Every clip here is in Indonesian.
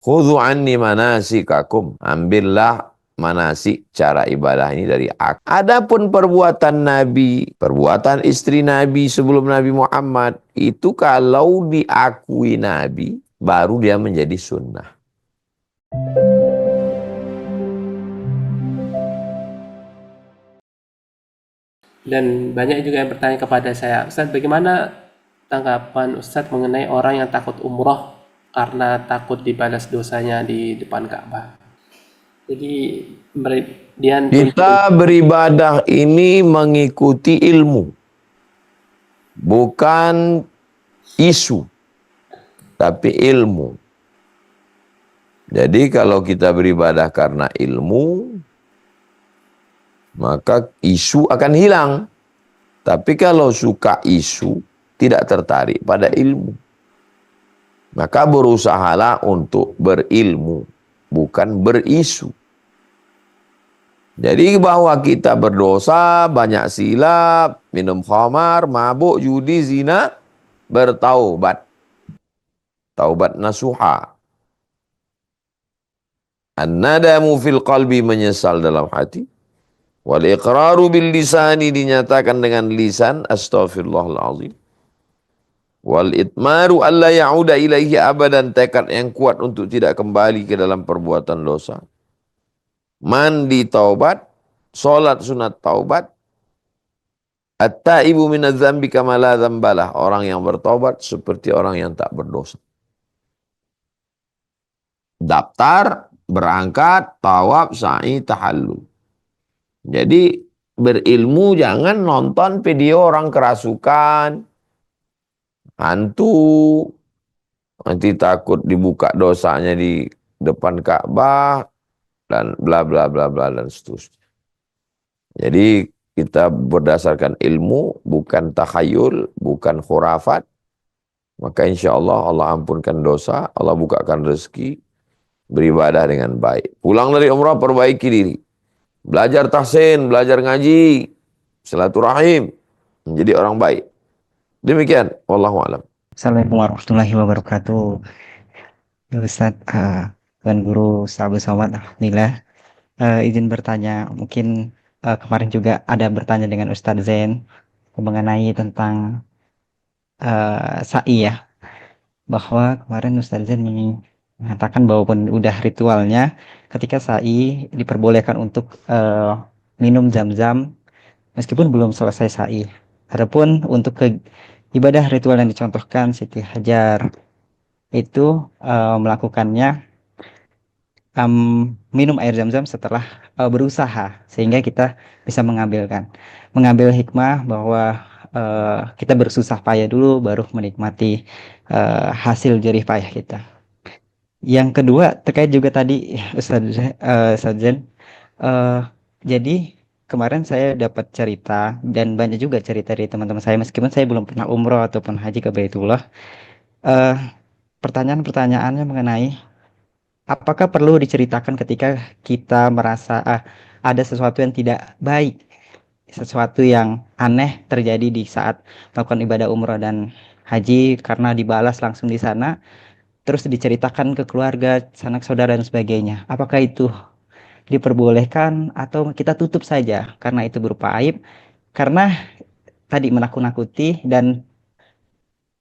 Khudhu anni manasikakum. Ambillah manasik cara ibadah ini dari aku. Adapun perbuatan Nabi, perbuatan istri Nabi sebelum Nabi Muhammad, itu kalau diakui Nabi, baru dia menjadi sunnah. Dan banyak juga yang bertanya kepada saya, Ustadz, bagaimana tanggapan Ustadz mengenai orang yang takut umroh karena takut dibalas dosanya di depan Ka'bah? Jadi dia tunjuk. Kita beribadah ini mengikuti ilmu, bukan isu, tapi ilmu. Jadi kalau kita beribadah karena ilmu, maka isu akan hilang. Tapi kalau suka isu, tidak tertarik pada ilmu. Maka berusahalah untuk berilmu, bukan berisu. Jadi bahwa kita berdosa, banyak silap, minum khamar, mabuk, judi, zina, bertaubat. Taubat nasuha. An-nadamu fil qalbi, menyesal dalam hati. Wal iqraru bil lisani, dinyatakan dengan lisan, astaghfirullahaladzim. Wal itmaru alla ya'uda ilaihi abadan, tekad yang kuat untuk tidak kembali ke dalam perbuatan dosa. Mandi taubat, solat sunat taubat, at-taibu minadz dzambi kama la dzambalah, orang yang bertaubat seperti orang yang tak berdosa. Daftar, berangkat, tawaf, sa'i, tahallul. Jadi berilmu, jangan nonton video orang kerasukan, hantu, nanti takut dibuka dosanya di depan Ka'bah, dan bla bla bla bla dan seterusnya. Jadi kita berdasarkan ilmu, bukan takhayul, bukan khurafat, maka insya Allah Allah ampunkan dosa, Allah bukakan rezeki, beribadah dengan baik. Pulang dari umrah, perbaiki diri. Belajar tahsin, belajar ngaji, silaturahim, menjadi orang baik. Demikian, wallahu a'lam. Assalamualaikum warahmatullahi wabarakatuh. Ya Ustadz, Tuan Guru Sabu Somad, Alhamdulillah. Izin bertanya, mungkin kemarin juga ada bertanya dengan Ustadz Zain mengenai tentang sa'i ya, bahwa kemarin Ustadz Zain mengatakan bahwa pun udah ritualnya ketika sa'i diperbolehkan untuk minum zam-zam meskipun belum selesai sa'i. Adapun untuk ibadah ritual yang dicontohkan Siti Hajar itu melakukannya minum air zam-zam setelah berusaha, sehingga kita bisa mengambil hikmah bahwa kita bersusah payah dulu baru menikmati hasil jerih payah kita. Yang kedua terkait juga tadi Ustaz Zen, eh, jadi kemarin saya dapat cerita dan banyak juga cerita dari teman-teman saya meskipun saya belum pernah umroh ataupun haji ke Baitullah. eh, Pertanyaan-pertanyaannya mengenai apakah perlu diceritakan ketika kita merasa ada sesuatu yang tidak baik, sesuatu yang aneh terjadi di saat melakukan ibadah umroh dan haji karena dibalas langsung di sana, terus diceritakan ke keluarga, sanak saudara dan sebagainya. Apakah itu diperbolehkan atau kita tutup saja karena itu berupa aib? Karena tadi menakut-nakuti dan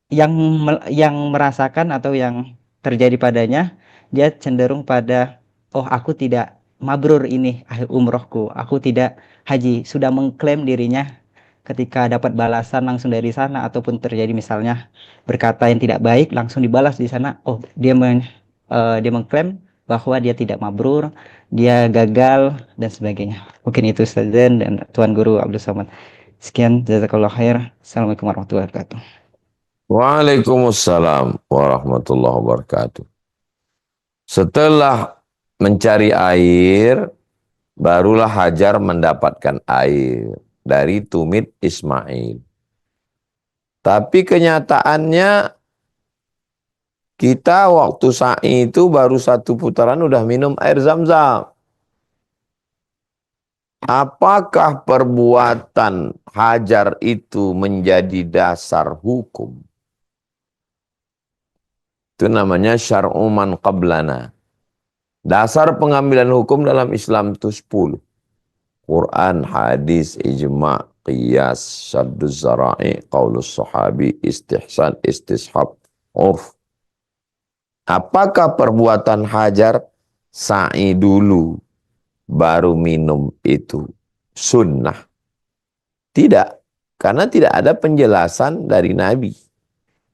yang merasakan atau yang terjadi padanya dia cenderung pada oh aku tidak mabrur ini akhir umrohku, aku tidak haji, sudah mengklaim dirinya ketika dapat balasan langsung dari sana ataupun terjadi misalnya berkata yang tidak baik langsung dibalas di sana, oh dia mengklaim bahwa dia tidak mabrur, dia gagal dan sebagainya. Mungkin itu saja dan Tuan Guru Abdul Somad. Sekian, jazakallah khair. Assalamualaikum warahmatullahi wabarakatuh. Waalaikumsalam warahmatullahi wabarakatuh. Setelah mencari air, barulah Hajar mendapatkan air dari tumit Ismail. Tapi kenyataannya kita waktu sa'i itu baru satu putaran udah minum air zam-zam. Apakah perbuatan Hajar itu menjadi dasar hukum? Itu namanya syar'u man qablana. Dasar pengambilan hukum dalam Islam itu 10. Quran, hadis, ijma', qiyas, syadduz zara'i, qaulus sahabi, istihsan, istishab, urf. Apakah perbuatan hajar sa'i dulu baru minum itu sunnah? Tidak, karena tidak ada penjelasan dari Nabi.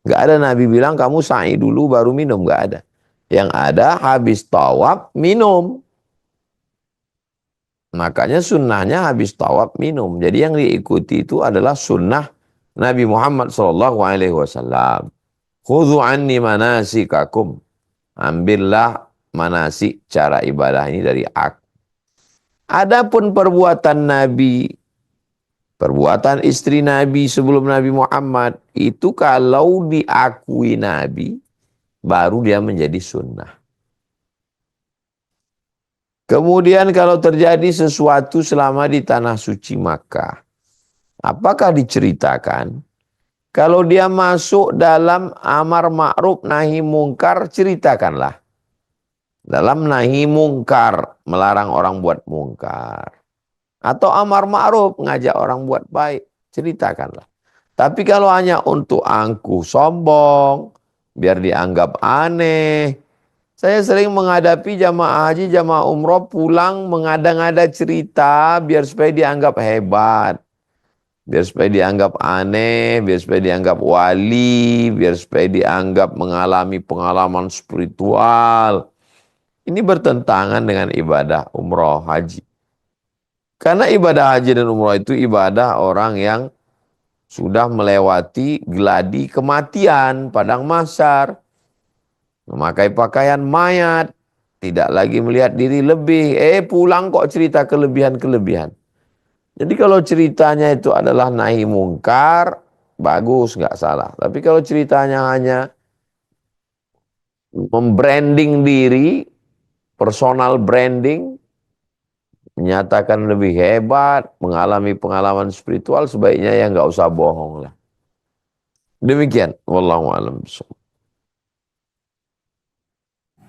Nggak ada Nabi bilang kamu sa'i dulu baru minum, nggak ada. Yang ada habis tawaf minum. Makanya sunnahnya habis tawaf minum. Jadi yang diikuti itu adalah sunnah Nabi Muhammad SAW. Khudhu anni manasikakum. Ambillah manasik cara ibadah ini dari aku. Adapun perbuatan Nabi, perbuatan istri Nabi sebelum Nabi Muhammad, itu kalau diakui Nabi, baru dia menjadi sunnah. Kemudian kalau terjadi sesuatu selama di tanah suci Makkah, apakah diceritakan? Kalau dia masuk dalam amar ma'ruf nahi mungkar, ceritakanlah. Dalam nahi mungkar, melarang orang buat mungkar. Atau amar ma'ruf, ngajak orang buat baik, ceritakanlah. Tapi kalau hanya untuk angkuh sombong, biar dianggap aneh. Saya sering menghadapi jamaah haji, jamaah umroh pulang mengada-ngada cerita biar supaya dianggap hebat. Biar supaya dianggap aneh, biar supaya dianggap wali, biar supaya dianggap mengalami pengalaman spiritual. Ini bertentangan dengan ibadah umroh haji. Karena ibadah haji dan umroh itu ibadah orang yang sudah melewati geladi kematian, padang mahsyar, memakai pakaian mayat, tidak lagi melihat diri lebih, pulang kok cerita kelebihan-kelebihan. Jadi kalau ceritanya itu adalah nahi mungkar, bagus, nggak salah. Tapi kalau ceritanya hanya membranding diri, personal branding, menyatakan lebih hebat, mengalami pengalaman spiritual, sebaiknya ya nggak usah bohong lah. Demikian, wallahu a'lam bishawab.